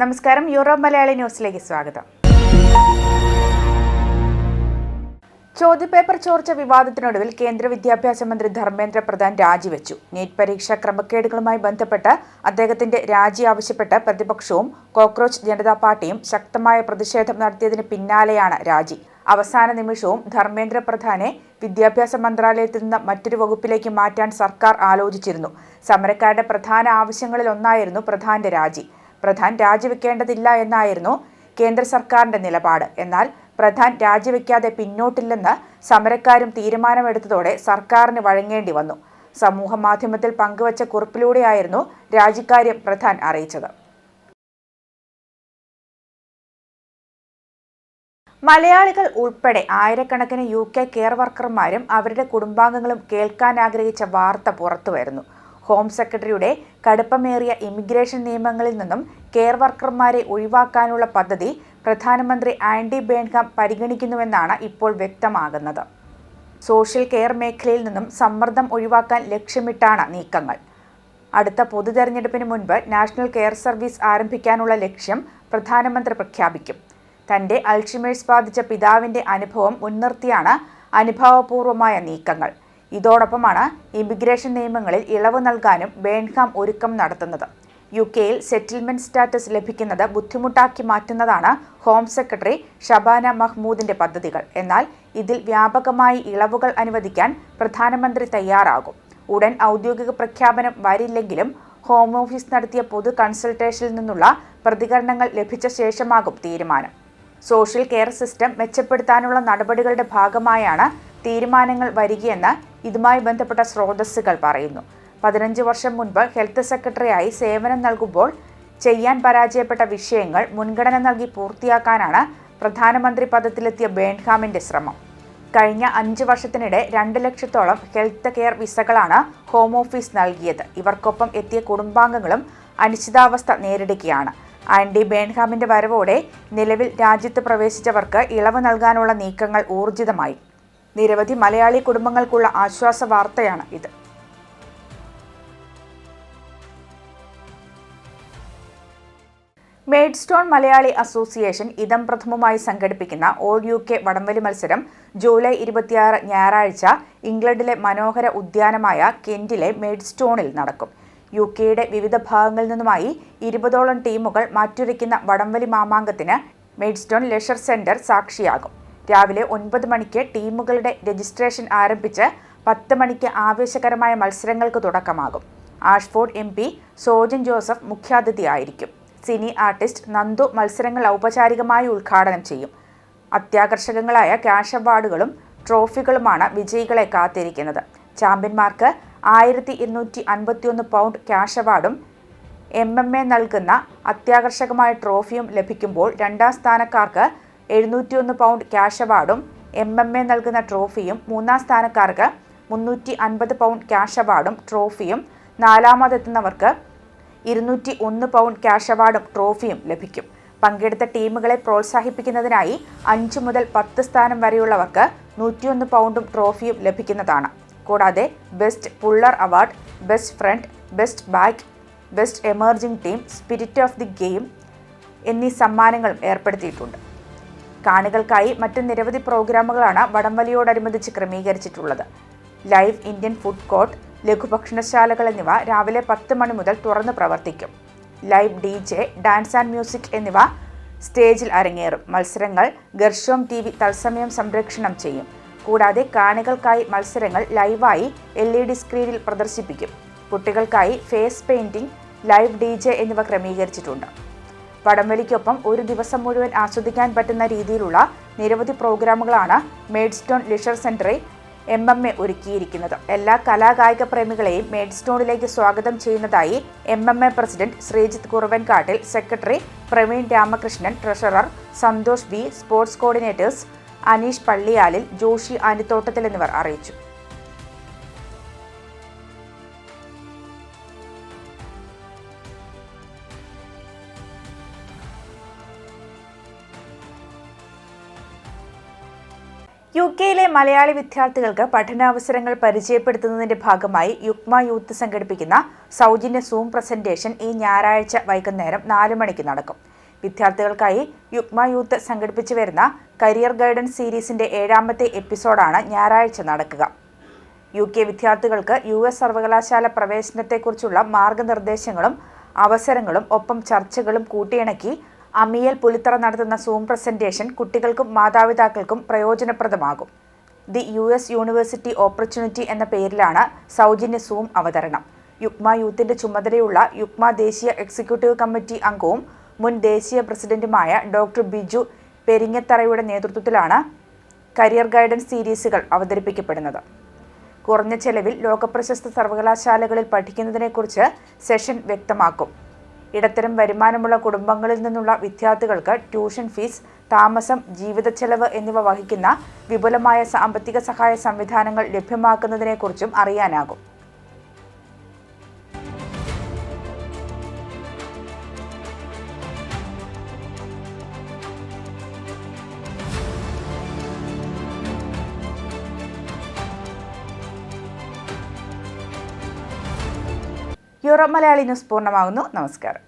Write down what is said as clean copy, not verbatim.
നമസ്കാരം, യൂറോപ്പ് മലയാളി ന്യൂസിലേക്ക് സ്വാഗതം. ചോദ്യപേപ്പർ ചോർച്ച വിവാദത്തിനൊടുവിൽ കേന്ദ്ര വിദ്യാഭ്യാസ മന്ത്രി ധർമ്മേന്ദ്ര പ്രധാൻ രാജിവെച്ചു. നീറ്റ് പരീക്ഷാ ക്രമക്കേടുകളുമായി ബന്ധപ്പെട്ട് അദ്ദേഹത്തിന്റെ രാജി ആവശ്യപ്പെട്ട് പ്രതിപക്ഷവും കോക്രോച്ച് ജനതാ പാർട്ടിയും ശക്തമായ പ്രതിഷേധം നടത്തിയതിന് പിന്നാലെയാണ് രാജി. അവസാന നിമിഷവും ധർമ്മേന്ദ്ര പ്രധാനെ വിദ്യാഭ്യാസ മന്ത്രാലയത്തിൽ നിന്ന് മറ്റൊരു വകുപ്പിലേക്ക് മാറ്റാൻ സർക്കാർ ആലോചിച്ചിരുന്നു. സമരക്കാരുടെ പ്രധാന ആവശ്യങ്ങളിലൊന്നായിരുന്നു പ്രധാന്റെ രാജി. പ്രധാൻ രാജിവെക്കേണ്ടതില്ല എന്നായിരുന്നു കേന്ദ്ര സർക്കാരിന്റെ നിലപാട്. എന്നാൽ പ്രധാൻ രാജിവെക്കാതെ പിന്നോട്ടില്ലെന്ന് സമരക്കാരും തീരുമാനമെടുത്തതോടെ സർക്കാരിന് വഴങ്ങേണ്ടി വന്നു. സമൂഹ മാധ്യമത്തിൽ പങ്കുവച്ച കുറിപ്പിലൂടെയായിരുന്നു രാജിക്കാര്യം പ്രധാൻ അറിയിച്ചത്. മലയാളികൾ ഉൾപ്പെടെ ആയിരക്കണക്കിന് UK കെയർ വർക്കർമാരും അവരുടെ കുടുംബാംഗങ്ങളും കേൾക്കാൻ ആഗ്രഹിച്ച വാർത്ത പുറത്തുവരുന്നു. ഹോം സെക്രട്ടറിയുടെ കടുപ്പമേറിയ ഇമിഗ്രേഷൻ നിയമങ്ങളിൽ നിന്നും കെയർ വർക്കർമാരെ ഒഴിവാക്കാനുള്ള പദ്ധതി പ്രധാനമന്ത്രി ആൻഡി ബേൺഹാം പരിഗണിക്കുന്നുവെന്നാണ് ഇപ്പോൾ വ്യക്തമാകുന്നത്. സോഷ്യൽ കെയർ മേഖലയിൽ നിന്നും സമ്മർദ്ദം ഒഴിവാക്കാൻ ലക്ഷ്യമിട്ടാണ് നീക്കങ്ങൾ. അടുത്ത പൊതു തെരഞ്ഞെടുപ്പിന് മുൻപ് നാഷണൽ കെയർ സർവീസ് ആരംഭിക്കാനുള്ള ലക്ഷ്യം പ്രധാനമന്ത്രി പ്രഖ്യാപിക്കും. തന്റെ അൾഷിമേഴ്സ് ബാധിച്ച പിതാവിന്റെ അനുഭവം മുൻനിർത്തിയാണ് അനുഭാവപൂർവമായ നീക്കങ്ങൾ. ഇതോടൊപ്പമാണ് ഇമിഗ്രേഷൻ നിയമങ്ങളിൽ ഇളവ് നൽകാനും ബേൺഹാം ഒരുക്കം നടത്തുന്നത്. UK-യിൽ സെറ്റിൽമെന്റ് സ്റ്റാറ്റസ് ലഭിക്കുന്നത് ബുദ്ധിമുട്ടാക്കി മാറ്റുന്നതാണ് ഹോം സെക്രട്ടറി ഷബാന മഹ്മൂദിന്റെ പദ്ധതികൾ. എന്നാൽ ഇതിൽ വ്യാപകമായി ഇളവുകൾ അനുവദിക്കാൻ പ്രധാനമന്ത്രി തയ്യാറാകും. ഉടൻ ഔദ്യോഗിക പ്രഖ്യാപനം വരില്ലെങ്കിലും ഹോം ഓഫീസ് നടത്തിയ പൊതു കൺസൾട്ടേഷനിൽ നിന്നുള്ള പ്രതികരണങ്ങൾ ലഭിച്ച ശേഷമാകും തീരുമാനം. സോഷ്യൽ കെയർ സിസ്റ്റം മെച്ചപ്പെടുത്താനുള്ള നടപടികളുടെ ഭാഗമായാണ് തീരുമാനങ്ങൾ വരികയെന്ന് ഇതുമായി ബന്ധപ്പെട്ട സ്രോതസ്സുകൾ പറയുന്നു. 15 വർഷം മുൻപ് ഹെൽത്ത് സെക്രട്ടറിയായി സേവനം നൽകുമ്പോൾ ചെയ്യാൻ പരാജയപ്പെട്ട വിഷയങ്ങൾ മുൻഗണന നൽകി പൂർത്തിയാക്കാനാണ് പ്രധാനമന്ത്രി പദത്തിലെത്തിയ ബേൺഹാമിന്റെ ശ്രമം. കഴിഞ്ഞ 5 വർഷത്തിനിടെ 2 ലക്ഷത്തോളം ഹെൽത്ത് കെയർ വിസകളാണ് ഹോം ഓഫീസ് നൽകിയത്. ഇവർക്കൊപ്പം എത്തിയ കുടുംബാംഗങ്ങളും അനിശ്ചിതാവസ്ഥ നേരിടുകയാണ്. ആൻഡി ബേൺഹാമിന്റെ വരവോടെ നിലവിൽ രാജ്യത്ത് പ്രവേശിച്ചവർക്ക് ഇളവ് നൽകാനുള്ള നീക്കങ്ങൾ ഊർജിതമായി. നിരവധി മലയാളി കുടുംബങ്ങൾക്കുള്ള ആശ്വാസ വാർത്തയാണ് ഇത്. മെയ്ഡ്സ്റ്റോൺ മലയാളി അസോസിയേഷൻ ഇദം പ്രഥമുമായി സംഘടിപ്പിക്കുന്ന ഓൾ UK വടംവലി മത്സരം ജൂലൈ 26 ഞായറാഴ്ച ഇംഗ്ലണ്ടിലെ മനോഹര ഉദ്യാനമായ കെന്റിലെ മെയ്ഡ്സ്റ്റോണിൽ നടക്കും. UK-യുടെ വിവിധ ഭാഗങ്ങളിൽ നിന്നുമായി 20ഓളം ടീമുകൾ മാറ്റുരയ്ക്കുന്ന വടംവലി മാമാങ്കത്തിന് മെയ്ഡ്സ്റ്റോൺ ലെഷർ സെന്റർ സാക്ഷിയാകും. രാവിലെ 9 മണിക്ക് ടീമുകളുടെ രജിസ്ട്രേഷൻ ആരംഭിച്ച് 10 മണിക്ക് ആവേശകരമായ മത്സരങ്ങൾക്ക് തുടക്കമാകും. ആഷ്ഫോർഡ് MP സോജൻ ജോസഫ് മുഖ്യാതിഥിയായിരിക്കും. സിനി ആർട്ടിസ്റ്റ് നന്ദു മത്സരങ്ങൾ ഔപചാരികമായി ഉദ്ഘാടനം ചെയ്യും. അത്യാകർഷകങ്ങളായ ക്യാഷ് അവാർഡുകളും ട്രോഫികളുമാണ് വിജയികളെ കാത്തിരിക്കുന്നത്. ചാമ്പ്യന്മാർക്ക് 1251 പൗണ്ട് ക്യാഷ് അവാർഡും MMA നൽകുന്ന അത്യാകർഷകമായ ട്രോഫിയും ലഭിക്കുമ്പോൾ രണ്ടാം സ്ഥാനക്കാർക്ക് 701 പൗണ്ട് ക്യാഷ് അവാർഡും MMA നൽകുന്ന ട്രോഫിയും, മൂന്നാം സ്ഥാനക്കാർക്ക് 350 പൗണ്ട് ക്യാഷ് അവാർഡും ട്രോഫിയും, നാലാമതെത്തുന്നവർക്ക് 201 പൗണ്ട് ക്യാഷ് അവാർഡും ട്രോഫിയും ലഭിക്കും. പങ്കെടുത്ത ടീമുകളെ പ്രോത്സാഹിപ്പിക്കുന്നതിനായി 5 മുതൽ 10 സ്ഥാനം വരെയുള്ളവർക്ക് 101 പൗണ്ടും ട്രോഫിയും ലഭിക്കുന്നതാണ്. കൂടാതെ best puller award, best friend, best back, best emerging team, spirit of the game എന്നീ സമ്മാനങ്ങളും ഏർപ്പെടുത്തിയിട്ടുണ്ട്. കാണികൾക്കായി മറ്റ് നിരവധി പ്രോഗ്രാമുകളാണ് വടംവലിയോടനുബന്ധിച്ച് ക്രമീകരിച്ചിട്ടുള്ളത്. ലൈവ് ഇന്ത്യൻ ഫുഡ് കോർട്ട്, ലഘുഭക്ഷണശാലകൾ എന്നിവ രാവിലെ 10 മണി മുതൽ തുറന്ന് പ്രവർത്തിക്കും. Live DJ, dance and music എന്നിവ സ്റ്റേജിൽ അരങ്ങേറും. മത്സരങ്ങൾ ഗർഷോം TV തത്സമയം സംപ്രേഷണം ചെയ്യും. കൂടാതെ കാണികൾക്കായി മത്സരങ്ങൾ ലൈവായി LED സ്ക്രീനിൽ പ്രദർശിപ്പിക്കും. കുട്ടികൾക്കായി ഫേസ് പെയിന്റിംഗ്, ലൈവ് DJ എന്നിവ ക്രമീകരിച്ചിട്ടുണ്ട്. വടംവലിക്കൊപ്പം ഒരു ദിവസം മുഴുവൻ ആസ്വദിക്കാൻ പറ്റുന്ന രീതിയിലുള്ള നിരവധി പ്രോഗ്രാമുകളാണ് മെയ്ഡ്സ്റ്റോൺ ലെഷർ സെന്ററിൽ MMA ഒരുക്കിയിരിക്കുന്നത്. എല്ലാ കലാകായിക പ്രേമികളെയും മെയ്ഡ്സ്റ്റോണിലേക്ക് സ്വാഗതം ചെയ്യുന്നതായി MMA president Sreejith Kuruvankattil, secretary Praveen Ramakrishnan, treasurer Santhosh V, sports coordinators Aneesh Palliyalil, Joshy Anithottathil എന്നിവർ അറിയിച്ചു. യുകെയിലെ മലയാളി വിദ്യാർത്ഥികൾക്ക് പഠനാവസരങ്ങൾ പരിചയപ്പെടുത്തുന്നതിന്റെ ഭാഗമായി യുക്മ യൂത്ത് സംഘടിപ്പിക്കുന്ന സൗജന്യ സൂം പ്രസന്റേഷൻ ഈ ഞായറാഴ്ച വൈകുന്നേരം 4 മണിക്ക് നടക്കും. വിദ്യാർത്ഥികൾക്കായി യുക്മ യൂത്ത് സംഘടിപ്പിച്ചു വരുന്ന കരിയർ ഗൈഡൻസ് സീരീസിന്റെ 7ാമത്തെ എപ്പിസോഡാണ് ഞായറാഴ്ച നടക്കുക. UK വിദ്യാർത്ഥികൾക്ക് US സർവകലാശാല പ്രവേശനത്തെക്കുറിച്ചുള്ള മാർഗനിർദ്ദേശങ്ങളും അവസരങ്ങളും ഒപ്പം ചർച്ചകളും കൂട്ടിയിണക്കി അമിയൽ പുലിത്തറ നടത്തുന്ന സൂം പ്രസന്റേഷൻ കുട്ടികൾക്കും മാതാപിതാക്കൾക്കും പ്രയോജനപ്രദമാകും. ദി US യൂണിവേഴ്സിറ്റി ഓപ്പർച്യൂണിറ്റി എന്ന പേരിലാണ് സൗജന്യ സൂം അവതരണം. യുക്മ യൂത്തിന്റെ ചുമതലയുള്ള യുക്മ ദേശീയ എക്സിക്യൂട്ടീവ് കമ്മിറ്റി അംഗവും മുൻ ദേശീയ പ്രസിഡന്റുമായ ഡോക്ടർ ബിജു പെരിങ്ങത്തറയുടെ നേതൃത്വത്തിലാണ് കരിയർ ഗൈഡൻസ് സീരീസുകൾ അവതരിപ്പിക്കപ്പെടുന്നത്. കുറഞ്ഞ ചെലവിൽ ലോകപ്രശസ്ത സർവകലാശാലകളിൽ പഠിക്കുന്നതിനെക്കുറിച്ച് സെഷൻ വ്യക്തമാക്കും. ഇടത്തരം വരുമാനമുള്ള കുടുംബങ്ങളിൽ നിന്നുള്ള വിദ്യാർത്ഥികൾക്ക് ട്യൂഷൻ ഫീസ്, താമസം, ജീവിതച്ചെലവ് എന്നിവ വഹിക്കുന്ന വിപുലമായ സാമ്പത്തിക സഹായ സംവിധാനങ്ങൾ ലഭ്യമാക്കുന്നതിനെക്കുറിച്ചും അറിയാനാകും. യൂറോപ്പ് മലയാളി ന്യൂസ് പൂർണ്ണമാകുന്നു. നമസ്കാരം.